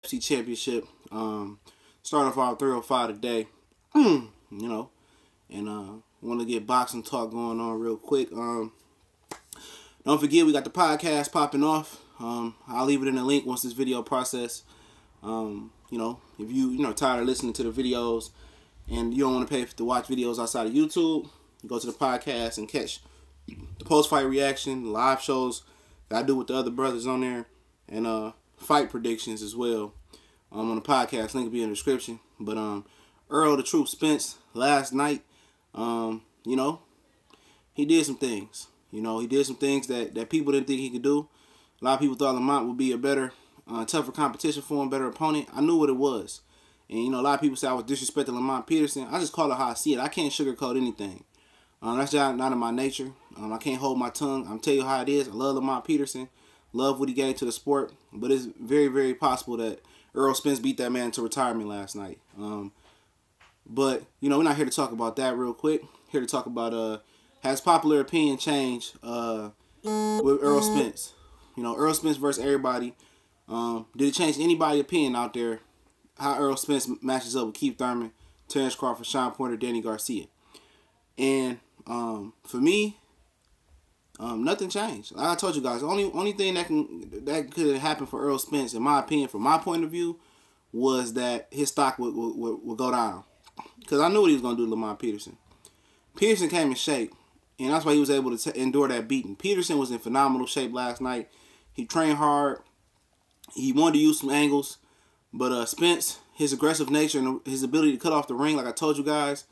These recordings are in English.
Championship. Starting off our 305 today. You know, and want to get boxing talk going on real quick. Don't forget we got the podcast popping off. I'll leave it in the link once this video process. You know, if you tired of listening to the videos and you don't want to pay to watch videos outside of YouTube, you go to the podcast and catch the post-fight reaction, live shows that I do with the other brothers on there, and fight predictions as well on the podcast. Link will be in the description. But Errol the Truth Spence last night, you know, he did some things. You know, he did some things that people didn't think he could do. A lot of people thought Lamont would be a better, tougher competition for him, better opponent. I knew what it was. And, you know, a lot of people say I was disrespecting Lamont Peterson. I just call it how I see it. I can't sugarcoat anything. That's not in my nature. I can't hold my tongue. I'm telling you how it is. I love Lamont Peterson. Love what he gave to the sport. But it's very, very possible that Errol Spence beat that man to retirement last night. But, you know, we're not here to talk about that real quick. Here to talk about has popular opinion changed with Errol Spence. You know, Errol Spence versus everybody. Did it change anybody's opinion out there how Errol Spence matches up with Keith Thurman, Terrence Crawford, Sean Porter, Danny Garcia? And for me, nothing changed. Like I told you guys, the only thing that could happen for Errol Spence, in my opinion, from my point of view, was that his stock would go down. Because I knew what he was going to do to Lamont Peterson. Peterson came in shape, and that's why he was able to endure that beating. Peterson was in phenomenal shape last night. He trained hard. He wanted to use some angles. But Spence, his aggressive nature and his ability to cut off the ring, like I told you guys,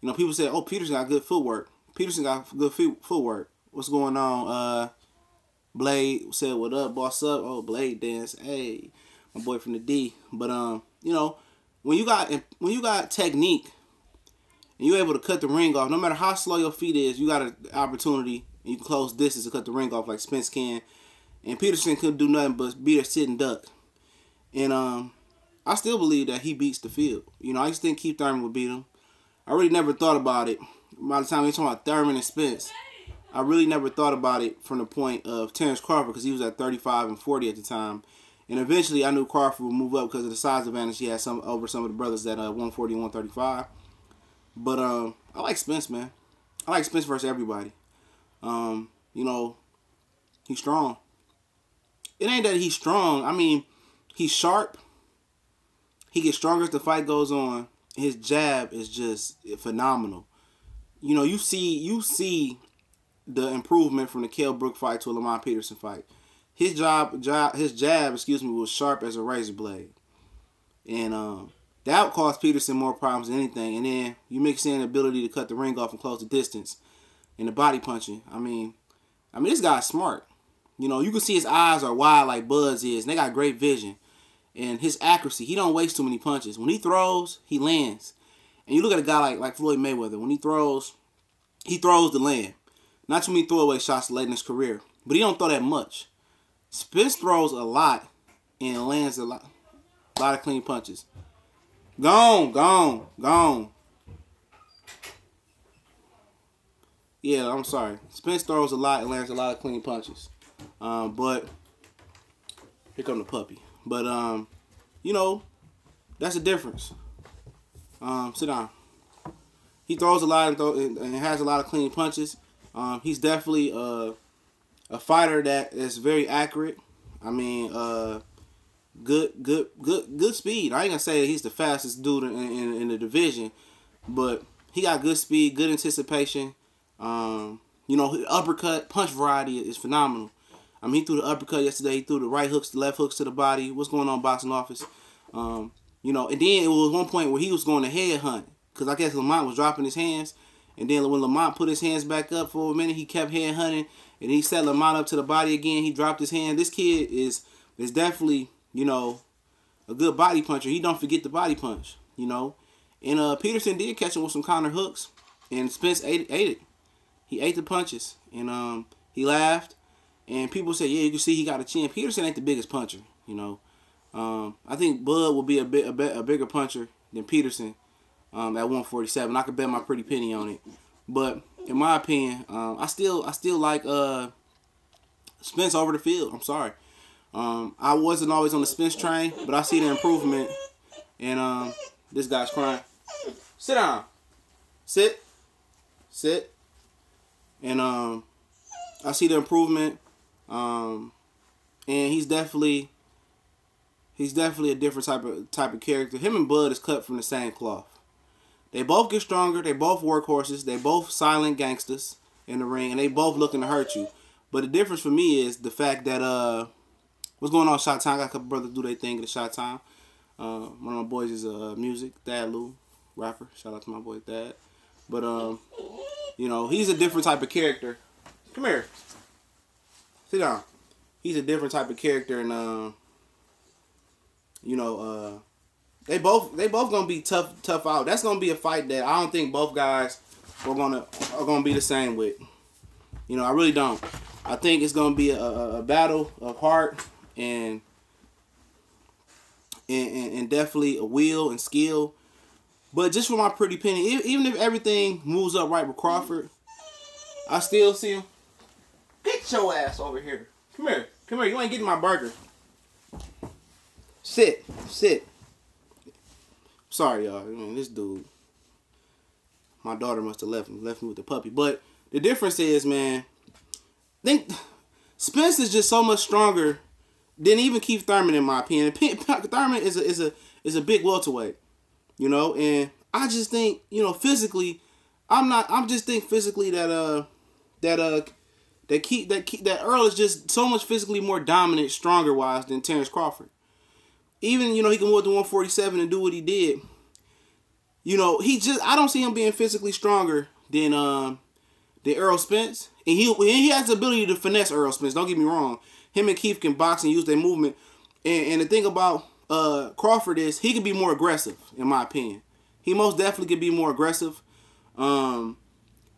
you know, people say, oh, Peterson got good footwork. Peterson got good footwork. What's going on? Blade said, what up, boss up? Oh, Blade dance. Hey, my boy from the D. But, you know, when you got technique and you're able to cut the ring off, no matter how slow your feet is, you got an opportunity and you can close distance to cut the ring off like Spence can. And Peterson couldn't do nothing but be a sitting duck. And I still believe that he beats the field. You know, I used to think Keith Thurman would beat him. I really never thought about it. By the time we were talking about Thurman and Spence, I really never thought about it from the point of Terrence Crawford, because he was at 35 and 40 at the time. And eventually I knew Crawford would move up because of the size advantage he had over some of the brothers at 140 and 135. But I like Spence, man. I like Spence versus everybody. You know, he's strong. It ain't that he's strong. I mean, he's sharp. He gets stronger as the fight goes on. His jab is just phenomenal. You know, you see the improvement from the Kell Brook fight to a Lamont Peterson fight. His jab, was sharp as a razor blade. And that caused Peterson more problems than anything. And then you mix in the ability to cut the ring off and close the distance and the body punching. I mean, this guy's smart. You know, you can see his eyes are wide like Bud's is, and they got great vision. And his accuracy, he don't waste too many punches. When he throws, he lands. And you look at a guy like Floyd Mayweather. When he throws to land. Not too many throwaway shots late in his career. But he don't throw that much. Spence throws a lot and lands a lot of clean punches. Gone. Yeah, I'm sorry. Spence throws a lot and lands a lot of clean punches. But here come the puppy. But you know, that's the difference. Sit down. He throws a lot and has a lot of clean punches. He's definitely a fighter that is very accurate. I mean, good speed. I ain't gonna say that he's the fastest dude in the division, but he got good speed, good anticipation. You know, his uppercut punch variety is phenomenal. I mean, he threw the uppercut yesterday. He threw the right hooks, the left hooks to the body. What's going on, boxing office? You know, and then it was one point where he was going to head hunt, because I guess Lamont was dropping his hands. And then when Lamont put his hands back up for a minute, he kept head hunting, and he set Lamont up to the body again. He dropped his hand. This kid is definitely, you know, a good body puncher. He don't forget the body punch, you know. And Peterson did catch him with some counter hooks, and Spence ate it. He ate the punches, and he laughed. And people say, yeah, you can see he got a chin. Peterson ain't the biggest puncher, you know. I think Bud will be a bigger puncher than Peterson at 147. I could bet my pretty penny on it. But in my opinion, I still like Spence over the field. I'm sorry. I wasn't always on the Spence train, but I see the improvement. And this guy's crying. Sit down. Sit. And I see the improvement. And he's definitely a different type of character. Him and Bud is cut from the same cloth. They both get stronger. They both workhorses. They both silent gangsters in the ring, and they both looking to hurt you. But the difference for me is the fact that what's going on, Shot Time? I got a couple brothers do their thing at the Shot Time. One of my boys is music, Dad Lou, rapper. Shout out to my boy Dad. But you know, he's a different type of character. Come here. Sit down. He's a different type of character, and you know, they both gonna be tough out. That's gonna be a fight that I don't think both guys are gonna be the same with. You know, I really don't. I think it's gonna be a battle of heart and definitely a will and skill. But just for my pretty penny, even if everything moves up right with Crawford, I still see him. Get your ass over here. Come here. You ain't getting my burger. Sit. Sorry, y'all. I mean, this dude. My daughter must have left me with the puppy. But the difference is, man, I think Spence is just so much stronger than even Keith Thurman, in my opinion. Thurman is a big welterweight, you know, and I just think, you know, physically, I just think physically that Earl is just so much physically more dominant, stronger wise than Terrence Crawford. Even, you know, he can move to 147 and do what he did. You know, I don't see him being physically stronger than Errol Spence. And he has the ability to finesse Errol Spence. Don't get me wrong. Him and Keith can box and use their movement. And the thing about Crawford is he can be more aggressive, in my opinion. He most definitely can be more aggressive. Thurman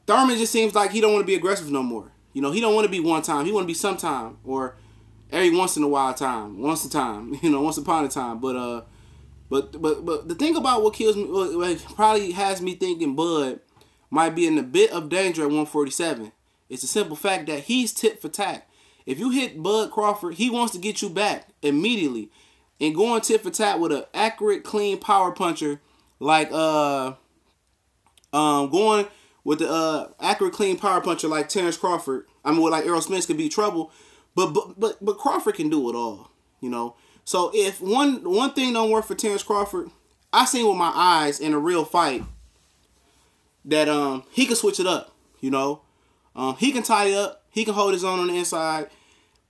just seems like he don't want to be aggressive no more. You know, he don't want to be one time. He want to be sometime, or every once in a while time. Once upon a time. But the thing about what kills me, what probably has me thinking Bud might be in a bit of danger at 147. It's the simple fact that he's tit for tat. If you hit Bud Crawford, he wants to get you back immediately. And going tit for tat with an accurate, clean power puncher, like going with the accurate, clean power puncher like Terrence Crawford, like Errol Spence could be trouble, but Crawford can do it all, you know. So if one thing don't work for Terrence Crawford, I seen with my eyes in a real fight that he can switch it up, you know. He can tie up, he can hold his own on the inside.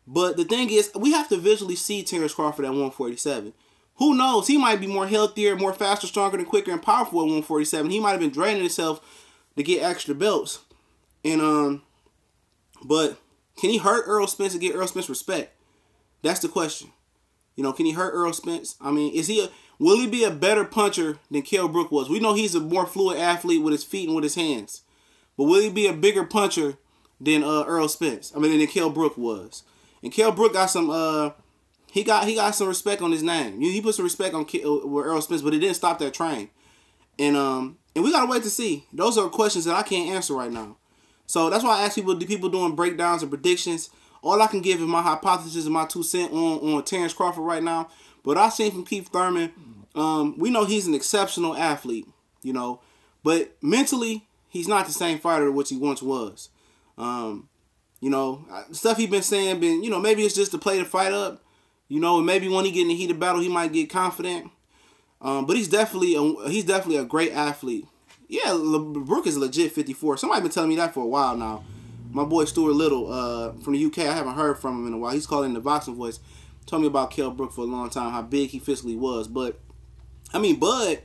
But the thing is, we have to visually see Terrence Crawford at 147. Who knows? He might be more healthier, more faster, stronger, and quicker and powerful at 147. He might have been draining himself to get extra belts. And but can he hurt Errol Spence and get Errol Spence respect? That's the question. You know, can he hurt Errol Spence? I mean, will he be a better puncher than Kell Brook was? We know he's a more fluid athlete with his feet and with his hands. But will he be a bigger puncher than Errol Spence? I mean, than Kell Brook was. And Kell Brook got some he got some respect on his name. He put some respect on with Errol Spence, but it didn't stop that train. And we gotta wait to see. Those are questions that I can't answer right now. So that's why I ask people doing breakdowns and predictions. All I can give is my hypothesis and my 2 cents on Terrence Crawford right now. But I've seen from Keith Thurman, we know he's an exceptional athlete, you know, but mentally he's not the same fighter which he once was. You know, stuff he been saying, you know, maybe it's just to play the fight up, you know, and maybe when he get in the heat of battle, he might get confident. But he's definitely a great athlete. Yeah, Brook is legit 54. Somebody been telling me that for a while now. My boy Stuart Little from the UK, I haven't heard from him in a while. He's calling the boxing voice. Told me about Kell Brook for a long time, how big he physically was. But I mean, Bud.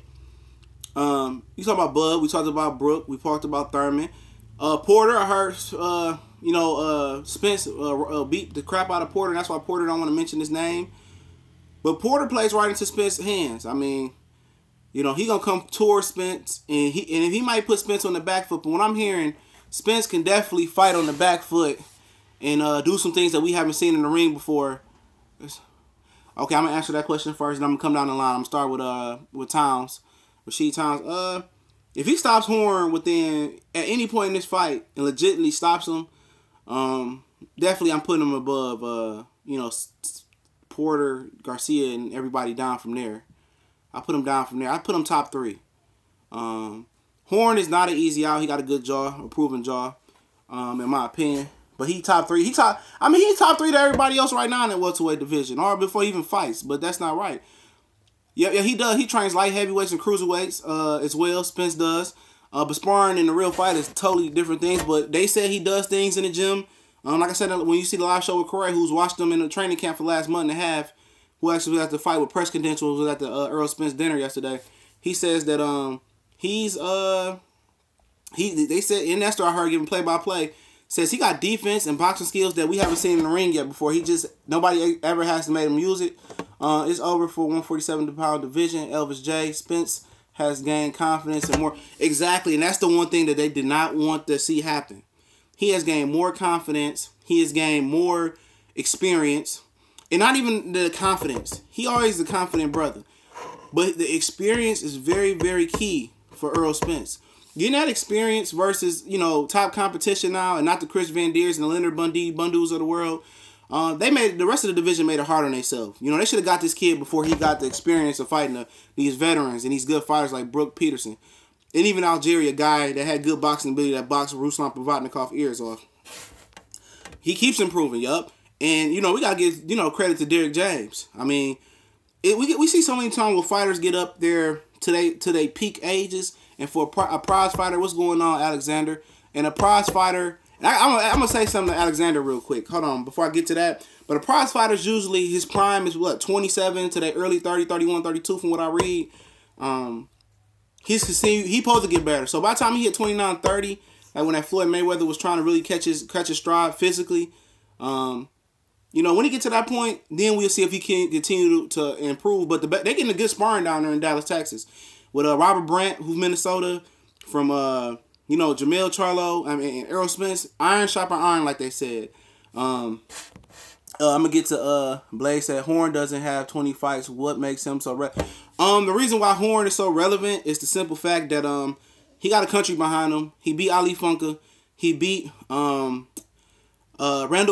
You talk about Bud. We talked about Brook. We talked about Thurman. Porter, I heard. You know, Spence beat the crap out of Porter. And that's why Porter don't want to mention his name. But Porter plays right into Spence's hands. I mean, you know, he gonna come towards Spence, and if he might put Spence on the back foot. But what I'm hearing, Spence can definitely fight on the back foot and do some things that we haven't seen in the ring before. Okay, I'm gonna answer that question first, and I'm gonna come down the line. I'm gonna start with Towns, Rasheed Towns. If he stops Horn at any point in this fight and legitimately stops him, definitely I'm putting him above, you know, Porter, Garcia, and everybody down from there. I put him down from there. I put him top 3. Horn is not an easy out. He got a good jaw, a proven jaw, in my opinion. But he top 3. He's top 3 to everybody else right now in that welterweight division, or before he even fights. But that's not right. Yeah, he does. He trains light heavyweights and cruiserweights as well. Spence does. But sparring in the real fight is totally different things. But they said he does things in the gym. Like I said, when you see the live show with Corey, who's watched him in the training camp for the last month and a half, who actually was at the fight with press credentials, was at the Errol Spence dinner yesterday. He says that they said, and Nestor, I heard giving play-by-play, says he got defense and boxing skills that we haven't seen in the ring yet before. Nobody ever has to make him use it. It's over for 147-pound division. Elvis J. Spence has gained confidence and more. Exactly, and that's the one thing that they did not want to see happen. He has gained more confidence. He has gained more experience. And not even the confidence. He always the confident brother. But the experience is very, very key for Errol Spence. Getting that experience versus, top competition now, and not the Chris Van Deers and the Leonard Bundus of the world. The rest of the division made it hard on themselves. They should have got this kid before he got the experience of fighting these veterans and these good fighters like Brooke Peterson. And even Algeria, a guy that had good boxing ability that boxed Ruslan Provodnikov ears off. He keeps improving, yup. And, we got to give, credit to Derrick James. I mean, we see so many times where fighters get up there to their peak ages. And for a prize fighter, what's going on, Alexander? And a prize fighter, and I'm going to say something to Alexander real quick. Hold on, before I get to that. But a prize fighter's usually, his prime is, 27 to the early 30, 31, 32 from what I read. He's supposed to get better. So by the time he hit 29, 30, like when that Floyd Mayweather was trying to really catch his stride physically, when he get to that point, then we'll see if he can continue to improve. But they're getting a good sparring down there in Dallas, Texas, with Robert Brandt, who's Minnesota, from Jamel Charlo, and Errol Spence, iron sharper iron, like they said. I'm gonna get to Blaze said Horn doesn't have 20 fights. What makes him so the reason why Horn is so relevant is the simple fact that he got a country behind him. He beat Ali Funka. He beat Randall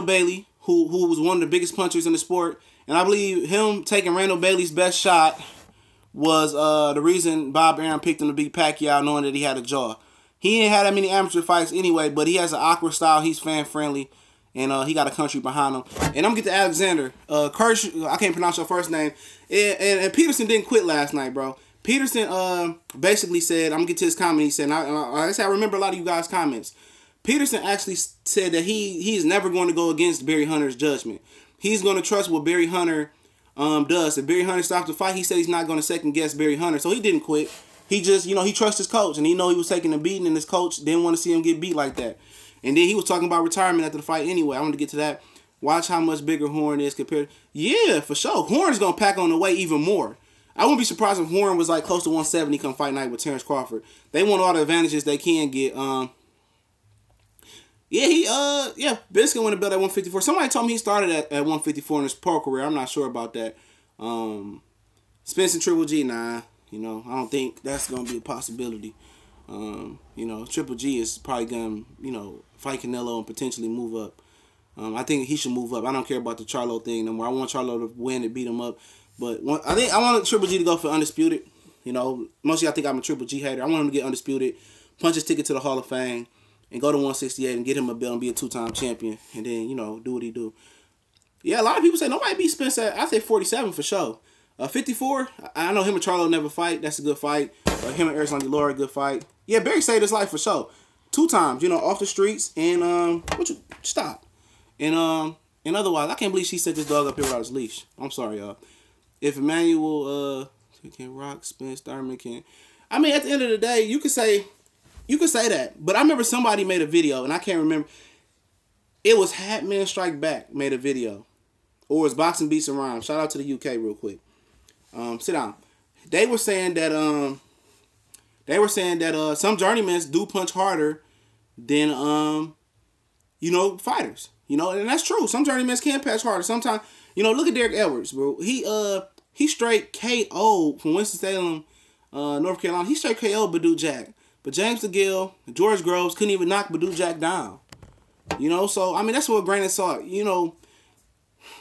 Bailey, who was one of the biggest punchers in the sport. And I believe him taking Randall Bailey's best shot was the reason Bob Arum picked him to beat Pacquiao, knowing that he had a jaw. He ain't had that many amateur fights anyway, but he has an awkward style. He's fan-friendly. And he got a country behind him. And I'm going to get to Alexander. Kirsch, I can't pronounce your first name. And Peterson didn't quit last night, bro. Peterson basically said, I'm going to get to his comment. He said, I remember a lot of you guys' comments. Peterson actually said that he's never going to go against Barry Hunter's judgment. He's going to trust what Barry Hunter does. If Barry Hunter stops the fight, he said he's not going to second-guess Barry Hunter. So he didn't quit. He just, he trusts his coach. And he know he was taking a beating, and his coach didn't want to see him get beat like that. And then he was talking about retirement after the fight anyway. I want to get to that. Watch how much bigger Horn is compared. Yeah, for sure. Horn's going to pack on the weight even more. I wouldn't be surprised if Horn was like close to 170 come fight night with Terrence Crawford. They want all the advantages they can get. Vince can win a belt at 154. Somebody told me he started at 154 in his pro career. I'm not sure about that. Spence and Triple G, nah. I don't think that's going to be a possibility. Triple G is probably going to, fight Canelo and potentially move up. I think he should move up. I don't care about the Charlo thing no more. I want Charlo to win and beat him up. But I want Triple G to go for undisputed. Most of y'all think I'm a Triple G hater. I want him to get undisputed, punch his ticket to the Hall of Fame, and go to 168 and get him a belt and be a two-time champion. And then, do what he do. Yeah, a lot of people say nobody beat Spence at, I say 47 for sure. 54, I know him and Charlo never fight. That's a good fight. Him and Erislandy Delora, good fight. Yeah, Barry saved his life for sure. 2 times, off the streets. And, stop. And otherwise, I can't believe she set this dog up here without his leash. I'm sorry, y'all. If Emmanuel, can rock, Spence, Thurman can. I mean, at the end of the day, you could say that. But I remember somebody made a video, and I can't remember. It was Hatman Strike Back made a video. Or it's Boxing Beats and Rhymes. Shout out to the UK real quick. Sit down. They were saying that some journeymen do punch harder than fighters. And that's true. Some journeymen can punch harder. Sometimes, look at Derek Edwards, bro. He straight KO from Winston-Salem, North Carolina. He straight KO Badou Jack. But James DeGill, George Groves couldn't even knock Badou Jack down. So I mean that's what a grain of salt.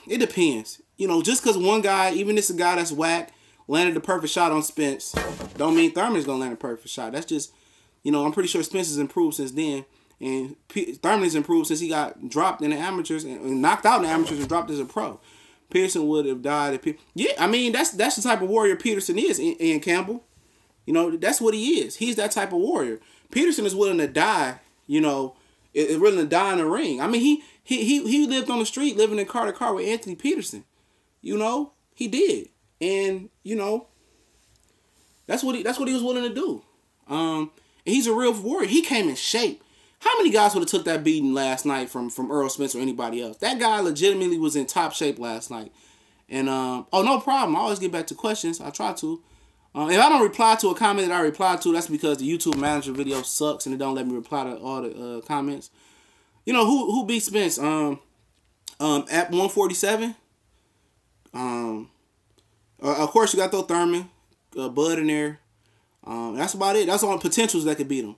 It depends. you know, just because one guy, even this a guy that's whack, landed the perfect shot on Spence, don't mean Thurman's going to land a perfect shot. That's just, you know, I'm pretty sure Spence has improved since then. And Thurman has improved since he got dropped in the amateurs and knocked out in the amateurs and dropped as a pro. Peterson would have died if yeah, I mean, that's the type of warrior Peterson is, Ian Campbell. You know, that's what he is. He's that type of warrior. Peterson is willing to die, you know, is willing to die in the ring. I mean, he lived on the street, living in car to car with Anthony Peterson. You know, he did. And, you know, that's what he was willing to do. And he's a real warrior. He came in shape. How many guys would have took that beating last night from Errol Spence or anybody else? That guy legitimately was in top shape last night. And, oh, no problem. I always get back to questions. I try to. If I don't reply to a comment that I replied to, that's because the YouTube manager video sucks and it don't let me reply to all the comments. You know, who beat Spence? At 147? Of course, you got to throw Thurman, Bud in there. That's about it. That's all the potentials that could beat him.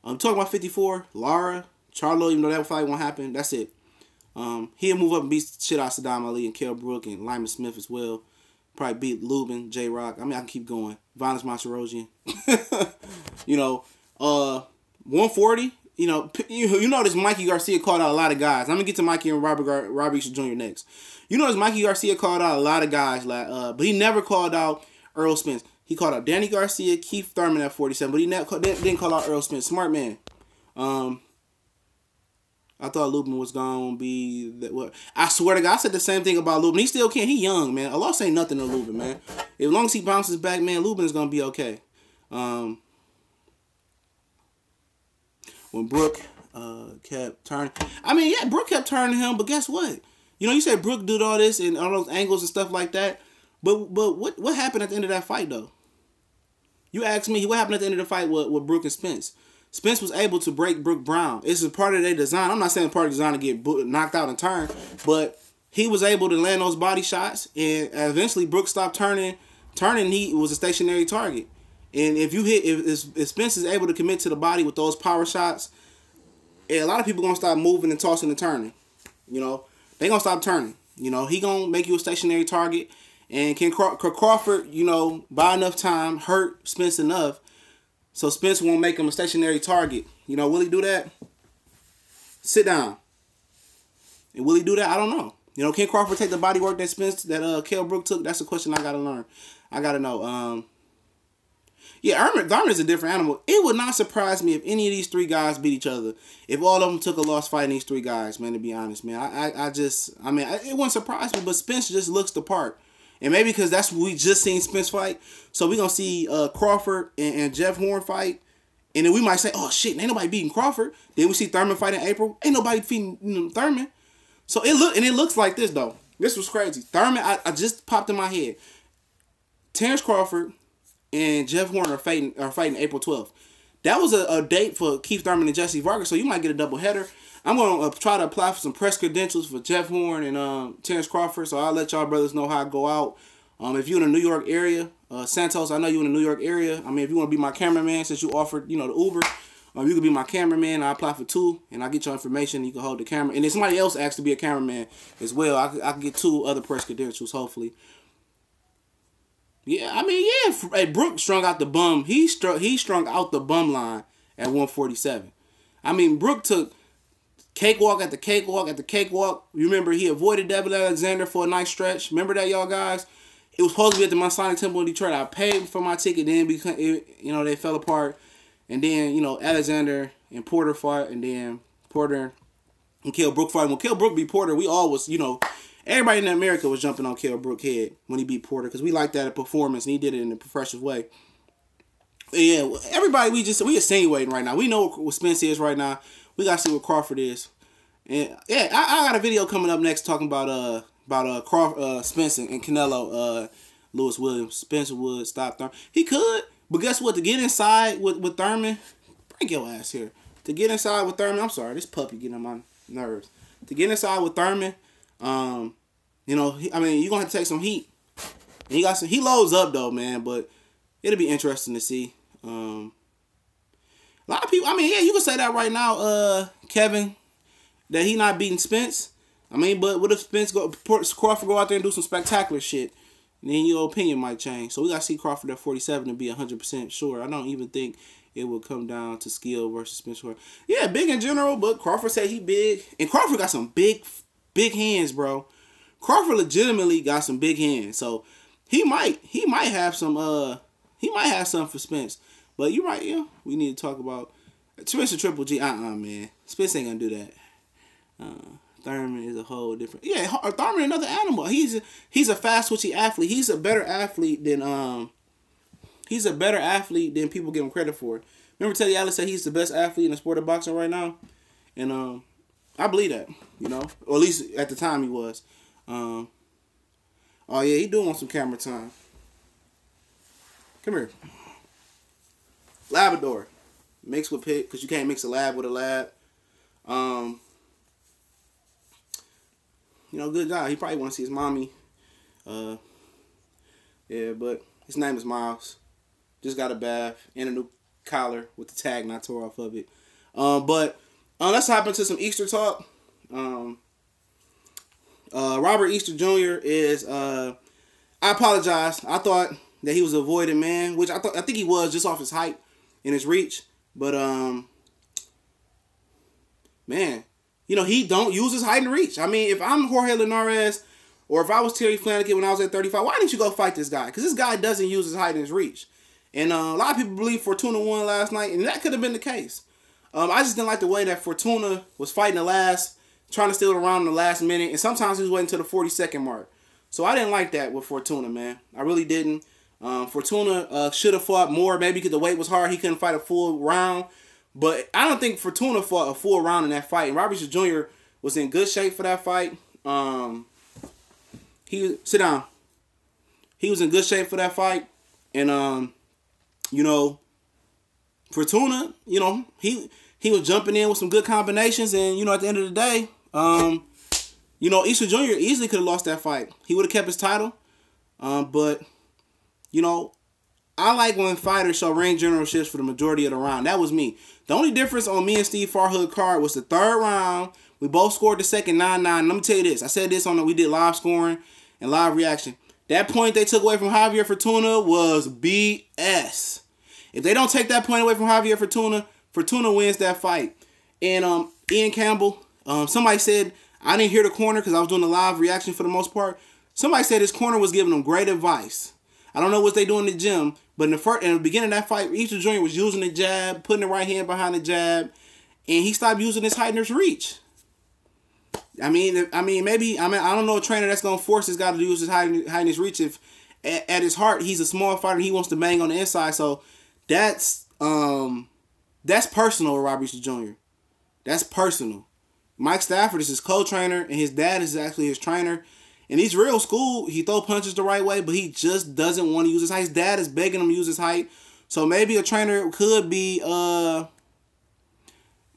I'm talking about 54, Lara, Charlo, even though that fight won't happen. That's it. He'll move up and beat shit out of Saddam Ali and Kell Brook and Lyman Smith as well. Probably beat Lubin, J-Rock. I mean, I can keep going. Violence Monterosian. You know, 140. You know this Mikey Garcia called out a lot of guys. I'm going to get to Mikey and Robert Easter Jr. next. You know this Mikey Garcia called out a lot of guys, but he never called out Errol Spence. He called out Danny Garcia, Keith Thurman at 47, but he didn't call out Errol Spence. Smart man. I thought Lubin was going to be that. What I swear to God, I said the same thing about Lubin. He still can't. He young, man. A loss ain't nothing to Lubin, man. As long as he bounces back, man, Lubin is going to be okay. When Brook kept turning. I mean, yeah, Brook kept turning him, but guess what? You know, you said Brook did all this and all those angles and stuff like that. But what happened at the end of that fight, though? You asked me, what happened at the end of the fight with Brook and Spence? Spence was able to break Brook Brown. This is part of their design. I'm not saying part of the design to get knocked out and turn, but he was able to land those body shots, and eventually Brook stopped turning. He was a stationary target. And if Spence is able to commit to the body with those power shots, a lot of people gonna stop moving and tossing and turning. You know, they gonna stop turning. You know, he gonna make you a stationary target. And can Crawford, you know, buy enough time, hurt Spence enough, so Spence won't make him a stationary target? You know, will he do that? Sit down. And will he do that? I don't know. You know, can Crawford take the body work that Kell Brook took? That's a question I gotta learn. I gotta know. Yeah, Thurman is a different animal. It would not surprise me if any of these three guys beat each other. If all of them took a loss fighting these three guys, man, to be honest, man. It wouldn't surprise me, but Spence just looks the part. And maybe because that's what we just seen Spence fight. So we're going to see Crawford and Jeff Horn fight. And then we might say, oh, shit, ain't nobody beating Crawford. Then we see Thurman fight in April. Ain't nobody beating Thurman. So it looks like this, though. This was crazy. Thurman, I just popped in my head. Terrence Crawford and Jeff Horn are fighting April 12th. That was a date for Keith Thurman and Jesse Vargas, so you might get a doubleheader. I'm going to try to apply for some press credentials for Jeff Horn and Terrence Crawford, so I'll let y'all brothers know how I go out. If you're in the New York area, Santos, I know you're in the New York area. I mean, if you want to be my cameraman, since you offered, you know, the Uber, you can be my cameraman. I apply for 2, and I get your information. You can hold the camera. And if somebody else asks to be a cameraman as well, I can get 2 other press credentials, hopefully. Yeah, I mean, yeah. Hey, Brook strung out the bum. He strung out the bum line at 147. I mean, Brook took cakewalk after cakewalk after cakewalk. You remember he avoided Devin Alexander for a nice stretch. Remember that, y'all guys? It was supposed to be at the Masonic Temple in Detroit. I paid for my ticket. Then because you know, they fell apart. And then, you know, Alexander and Porter fought. And then Porter and Kell Brook fought. When Kell Brook beat Porter, we all was, you know, everybody in America was jumping on Kell Brook's head when he beat Porter. Because we liked that performance. And he did it in a professional way. And yeah, everybody, we insinuating right now. We know what Spence is right now. We got to see what Crawford is. And yeah, I got a video coming up next talking about Spence and Canelo, Lewis Williams. Spencer would stop Thurman. He could, but guess what? To get inside with Thurman, bring your ass here. To get inside with Thurman, I'm sorry, this puppy getting on my nerves. To get inside with Thurman, you know, you're gonna have to take some heat. And he loads up though, man. But it'll be interesting to see. A lot of people. I mean, yeah, you can say that right now, Kevin, that he not beating Spence. I mean, but what if Crawford go out there and do some spectacular shit? And then your opinion might change. So we got to see Crawford at 47 to be 100% sure. I don't even think it will come down to skill versus Spence. Yeah, big in general, but Crawford said he big. And Crawford got some big hands, bro. Crawford legitimately got some big hands. So he might have some for Spence. But you're right, yeah. We need to talk about Spence and Triple G. Man. Spence ain't gonna do that. Thurman is a whole different. Yeah, Thurman another animal. He's a fast switchy athlete. He's a better athlete than people give him credit for. Remember Teddy Atlas said he's the best athlete in the sport of boxing right now, and I believe that, or at least at the time he was. Oh yeah, he do want some camera time. Come here. Labrador, mixed with pit because you can't mix a lab with a lab. Good guy. He probably want to see his mommy. Yeah, but his name is Miles. Just got a bath and a new collar with the tag not tore off of it. But let's hop into some Easter talk. Robert Easter Jr. is. I apologize. I thought that he was a avoided man, which I think he was just off his height and his reach. But man. He don't use his height and reach. I mean, if I'm Jorge Linares or if I was Terry Flanagan when I was at 35, why didn't you go fight this guy? Because this guy doesn't use his height and his reach. And a lot of people believe Fortuna won last night, and that could have been the case. I just didn't like the way that Fortuna was fighting trying to steal around in the last minute, and sometimes he was waiting to the 40-second mark. So I didn't like that with Fortuna, man. I really didn't. Fortuna should have fought more, maybe because the weight was hard. He couldn't fight a full round. But I don't think Fortuna fought a full round in that fight. And Robert Easter Jr. was in good shape for that fight. Sit down. He was in good shape for that fight. And Fortuna, he was jumping in with some good combinations. And, at the end of the day, Easter Jr. easily could have lost that fight. He would have kept his title. But I like when fighters show ring generalships for the majority of the round. That was me. The only difference on me and Steve Farhood card was the third round. We both scored the second 9-9. Let me tell you this. I said this we did live scoring and live reaction. That point they took away from Javier Fortuna was BS. If they don't take that point away from Javier Fortuna, Fortuna wins that fight. And Ian Campbell, somebody said, I didn't hear the corner because I was doing the live reaction for the most part. Somebody said his corner was giving him great advice. I don't know what they do in the gym, but in the beginning of that fight, Easter Jr. was using the jab, putting the right hand behind the jab, and he stopped using his height and his reach. I don't know a trainer that's gonna force this guy to use his height and his reach if at his heart he's a small fighter. He wants to bang on the inside, so that's personal with Robert Easter Jr. That's personal. Mike Stafford is his co-trainer, and his dad is actually his trainer. And he's real school. He throw punches the right way, but he just doesn't want to use his height. His dad is begging him to use his height. So maybe a trainer could be,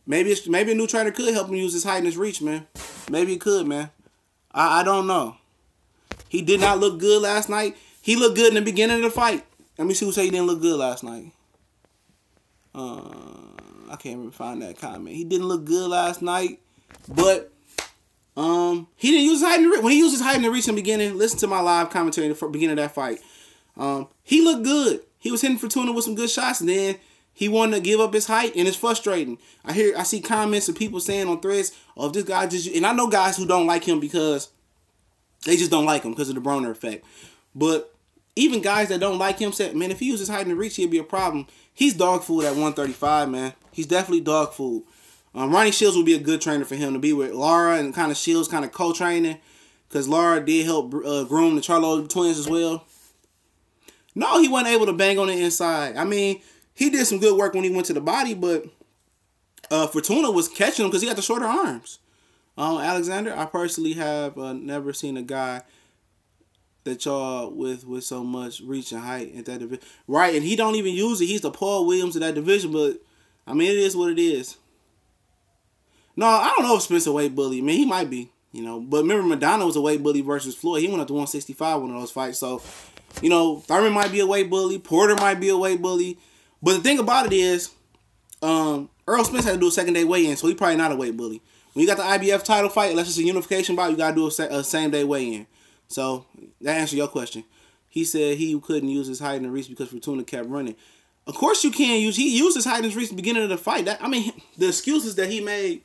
maybe a new trainer could help him use his height and his reach, man. Maybe he could, man. I don't know. He did not look good last night. He looked good in the beginning of the fight. Let me see who said he didn't look good last night. I can't even find that comment. He didn't look good last night, but he didn't use his height and reach. When he used his height and reach in the beginning, listen to my live commentary in the beginning of that fight. He looked good. He was hitting Fortuna with some good shots, and then he wanted to give up his height, and it's frustrating. I see comments of people saying on threads, "Oh, if this guy just," and I know guys who don't like him because they just don't like him because of the Broner effect. But even guys that don't like him said, "Man, if he uses height and reach, he'd be a problem." He's dog food at 135, man. He's definitely dog food. Ronnie Shields would be a good trainer for him to be with Lara and kind of Shields kind of co-training because Lara did help groom the Charlo twins as well. No, he wasn't able to bang on the inside. I mean, he did some good work when he went to the body, but Fortuna was catching him because he got the shorter arms. Alexander, I personally have never seen a guy that y'all with so much reach and height at that division. Right, and he don't even use it. He's the Paul Williams of that division, but, I mean, it is what it is. No, I don't know if Spence a weight bully. I mean, he might be, But remember, Madonna was a weight bully versus Floyd. He went up to 165 one of those fights. So, Thurman might be a weight bully. Porter might be a weight bully. But the thing about it is, Errol Spence had to do a second-day weigh-in, so he's probably not a weight bully. when you got the IBF title fight, unless it's a unification bout, you got to do a same day weigh-in. So that answers your question. He said he couldn't use his height and reach because Fortuna kept running. Of course you can't use. He used his height and reach at the beginning of the fight. The excuses that he made,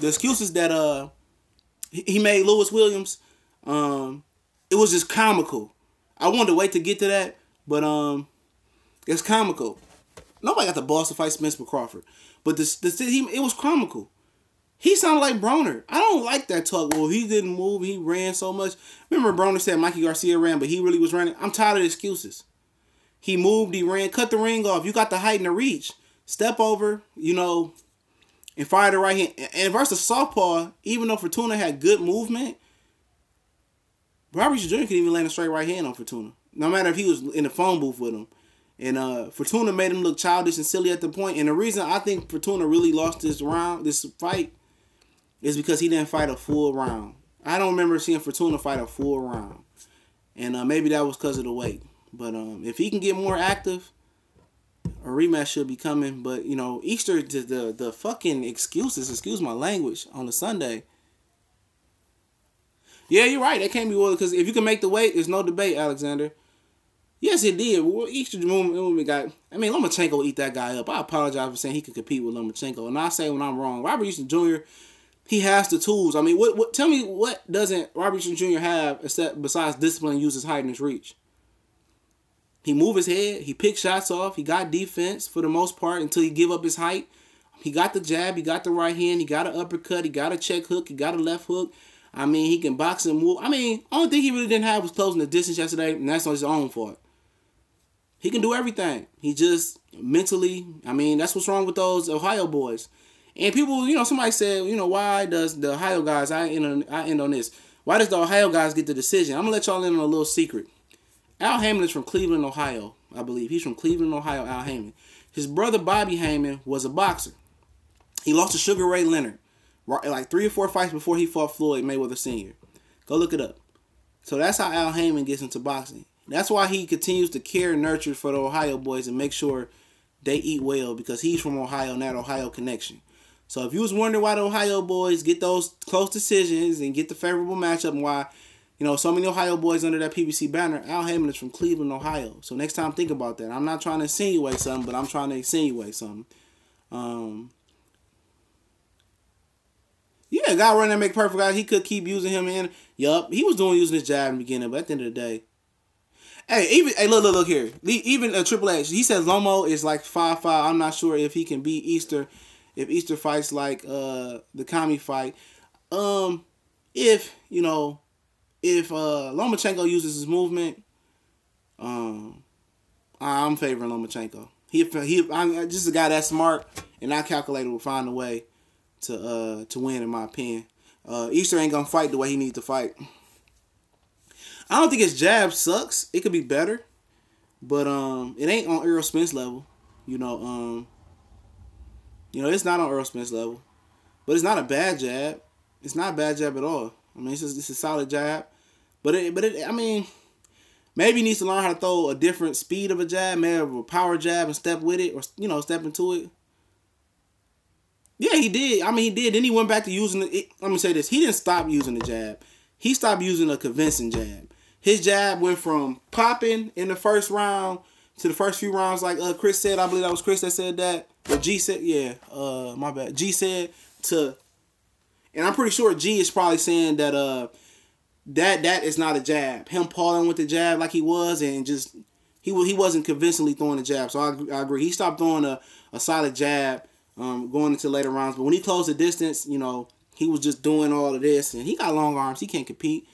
the excuses that he made Lewis Williams, it was just comical. I wanted to wait to get to that, but it's comical. Nobody got the balls to fight Spence Crawford, but it was comical. He sounded like Broner. I don't like that talk. Well, he didn't move. He ran so much. Remember Broner said Mikey Garcia ran, but he really was running. I'm tired of the excuses. He moved. He ran. Cut the ring off. You got the height and the reach. Step over, and fire the right hand. And versus Southpaw, even though Fortuna had good movement, Robert Jr. couldn't even land a straight right hand on Fortuna. No matter if he was in the phone booth with him. And Fortuna made him look childish and silly at the point. And the reason I think Fortuna really lost this fight, is because he didn't fight a full round. I don't remember seeing Fortuna fight a full round. And maybe that was because of the weight. But if he can get more active, a rematch should be coming. But, Easter, the fucking excuses, excuse my language, on the Sunday. Yeah, you're right. That can't be well. Because if you can make the weight, there's no debate, Alexander. Yes, it did. Easter movement got... Lomachenko will eat that guy up. I apologize for saying he could compete with Lomachenko. And I say when I'm wrong. Robert Easter Jr., he has the tools. Tell me what doesn't Robert Easter Jr. have besides discipline and use his height and his reach? He move his head. He pick shots off. He got defense for the most part until he give up his height. He got the jab. He got the right hand. He got an uppercut. He got a check hook. He got a left hook. He can box and move. Only thing he really didn't have was closing the distance yesterday, and that's on his own fault. He can do everything. He just mentally, that's what's wrong with those Ohio boys. And people, somebody said, why does the Ohio guys, I end on this, why does the Ohio guys get the decision? I'm going to let y'all in on a little secret. Al Heyman is from Cleveland, Ohio, I believe. He's from Cleveland, Ohio, Al Heyman. His brother, Bobby Heyman, was a boxer. He lost to Sugar Ray Leonard, like 3 or 4 fights before he fought Floyd Mayweather Sr. Go look it up. So that's how Al Heyman gets into boxing. That's why he continues to care and nurture for the Ohio boys and make sure they eat well, because he's from Ohio and that Ohio connection. So if you was wondering why the Ohio boys get those close decisions and get the favorable matchup and why, so many Ohio boys under that PBC banner, Al Heyman is from Cleveland, Ohio. So next time think about that. I'm not trying to insinuate something, but I'm trying to insinuate something. Yeah, guy running that make perfect guy. He could keep using him in. Yup, he was using his jab in the beginning, but at the end of the day. Hey, look here. Even Triple H, he says Lomo is like 5'5". I'm not sure if he can beat Easter. If Easter fights like the Kami fight, if Lomachenko uses his movement, I'm favoring Lomachenko. I'm just a guy that's smart and not calculated will find a way to win, in my opinion. Easter ain't gonna fight the way he needs to fight. I don't think his jab sucks. It could be better, but it ain't on Errol Spence level. It's not on Errol Spence level, but it's not a bad jab. It's not a bad jab at all. It's a solid jab, but maybe he needs to learn how to throw a different speed of a jab, maybe a power jab and step with it, or step into it. Yeah, he did. He did. Then he went back to using it. Let me say this: he didn't stop using the jab. He stopped using a convincing jab. His jab went from popping in the first round to the first few rounds, like Chris said. I believe that was Chris that said that. Or G said, yeah. My bad. G said to, and I'm pretty sure G is probably saying that that is not a jab. Him pawing with the jab like he was, and just he wasn't convincingly throwing the jab. So I agree. He stopped throwing a solid jab going into later rounds. But when he closed the distance, he was just doing all of this, and he got long arms. He can't compete.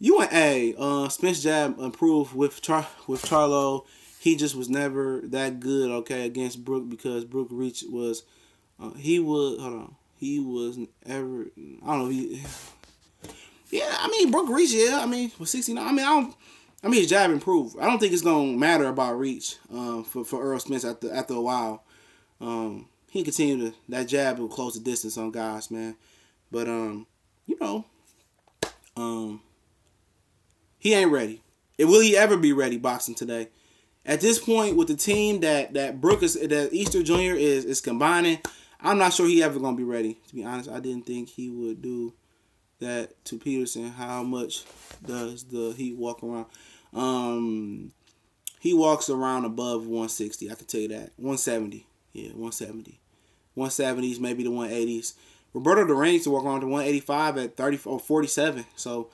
Spence jab improved with Charlo. He just was never that good, okay, against Brook, because Brook reach was, he was Brook reach, yeah, with 69, his jab improved. I don't think it's going to matter about reach for Errol Spence after a while. He continued that jab will close the distance on guys, man. But, he ain't ready. Will he ever be ready boxing today? At this point, with the team that Easter Jr. is combining, I'm not sure he ever gonna be ready. To be honest, I didn't think he would do that to Peterson. How much does the Heat walk around? He walks around above 160. I can tell you that. 170. Yeah, 170. 170s, maybe the 180s. Roberto Duran used to walk around to 185 at 30 or 47. So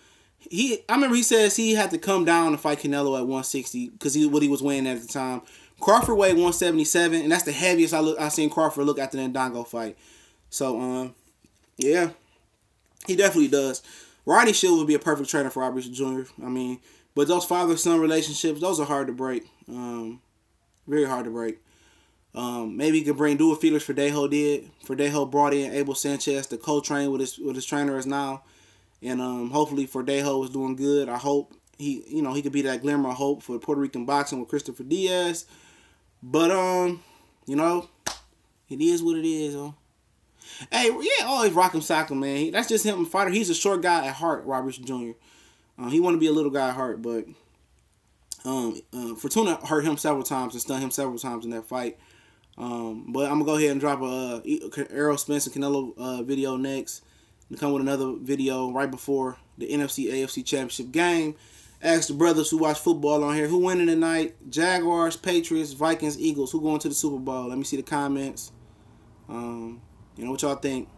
I remember he says he had to come down to fight Canelo at 160 because what he was weighing at the time. Crawford weighed 177, and that's the heaviest I seen Crawford look after that Dongo fight. So yeah, he definitely does. Rodney Shield would be a perfect trainer for Robert Jr. I mean, but those father-son relationships, those are hard to break. Very hard to break. Maybe he could do what Felix Verdejo did. Verdejo brought in Abel Sanchez to co-train with his trainer as now, and hopefully Verdejo is doing good. I hope he could be that glimmer of hope for Puerto Rican boxing with Christopher Diaz. But it is what it is. Hey, yeah, always rock him, sock him, man. That's just him, fighter. He's a short guy at heart, Robert Jr. He want to be a little guy at heart, but Fortuna hurt him several times and stunned him several times in that fight. But I'm gonna go ahead and drop a Errol Spence and Canelo video next, and come with another video right before the NFC AFC Championship game. Ask the brothers who watch football on here, who winning tonight? Jaguars, Patriots, Vikings, Eagles. Who going to the Super Bowl? Let me see the comments. What y'all think?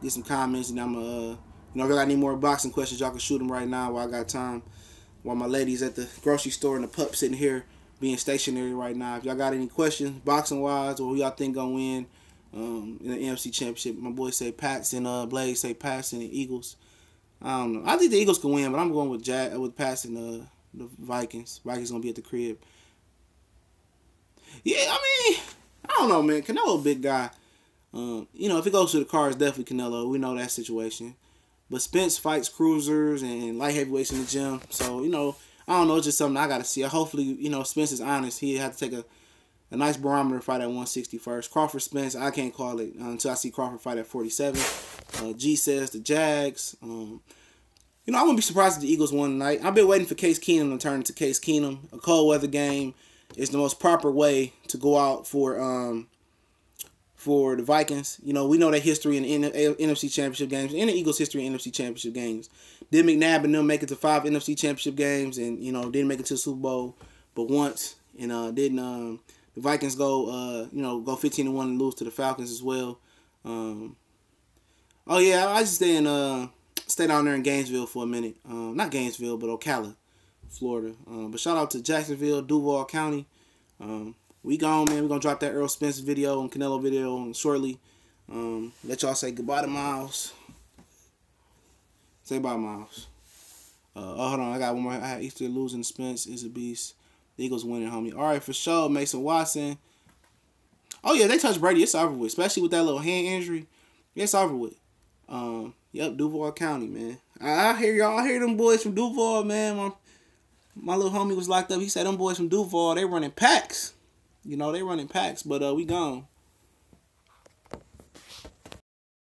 Get some comments, and I'm if y'all got any more boxing questions, y'all can shoot them right now while I got time. While my lady's at the grocery store and the pup sitting here being stationary right now. If y'all got any questions, boxing wise, or who y'all think gonna win in the NFC Championship, my boys say Pats and Blaze say Pats and the Eagles. I don't know. I think the Eagles can win, but I'm going with Pats and the Vikings. Vikings gonna be at the crib. Yeah, I mean, I don't know, man. Canelo a big guy. If it goes to the car, it's definitely Canelo. We know that situation. But Spence fights cruisers and light heavyweights in the gym. So, I don't know. It's just something I got to see. Hopefully, Spence is honest. He had to take a nice barometer fight at 160 first. Crawford Spence, I can't call it until I see Crawford fight at 47. G says the Jags. I wouldn't be surprised if the Eagles won tonight. I've been waiting for Case Keenum to turn into Case Keenum. A cold weather game is the most proper way to go out for the Vikings. We know their history in the NFC Championship games, and the Eagles' history in NFC Championship games. Did McNabb and them make it to 5 NFC Championship games, and didn't make it to the Super Bowl but once, and didn't the Vikings go 15-1 and lose to the Falcons as well. I just stay down there in Gainesville for a minute. Not Gainesville, but Ocala, Florida. But shout out to Jacksonville, Duval County. We gone, man. We're going to drop that Errol Spence video and Canelo video shortly. Let y'all say goodbye to Miles. Say bye, Miles. Hold on. I got one more. I had Easter losing. Spence is a beast. The Eagles winning, homie. All right, for sure. Mason Watson. Oh, yeah, they touched Brady. It's over with. Especially with that little hand injury. It's over with. Yep, Duval County, man. I hear y'all. I hear them boys from Duval, man. My little homie was locked up. He said them boys from Duval, they running packs. They running packs. But we gone.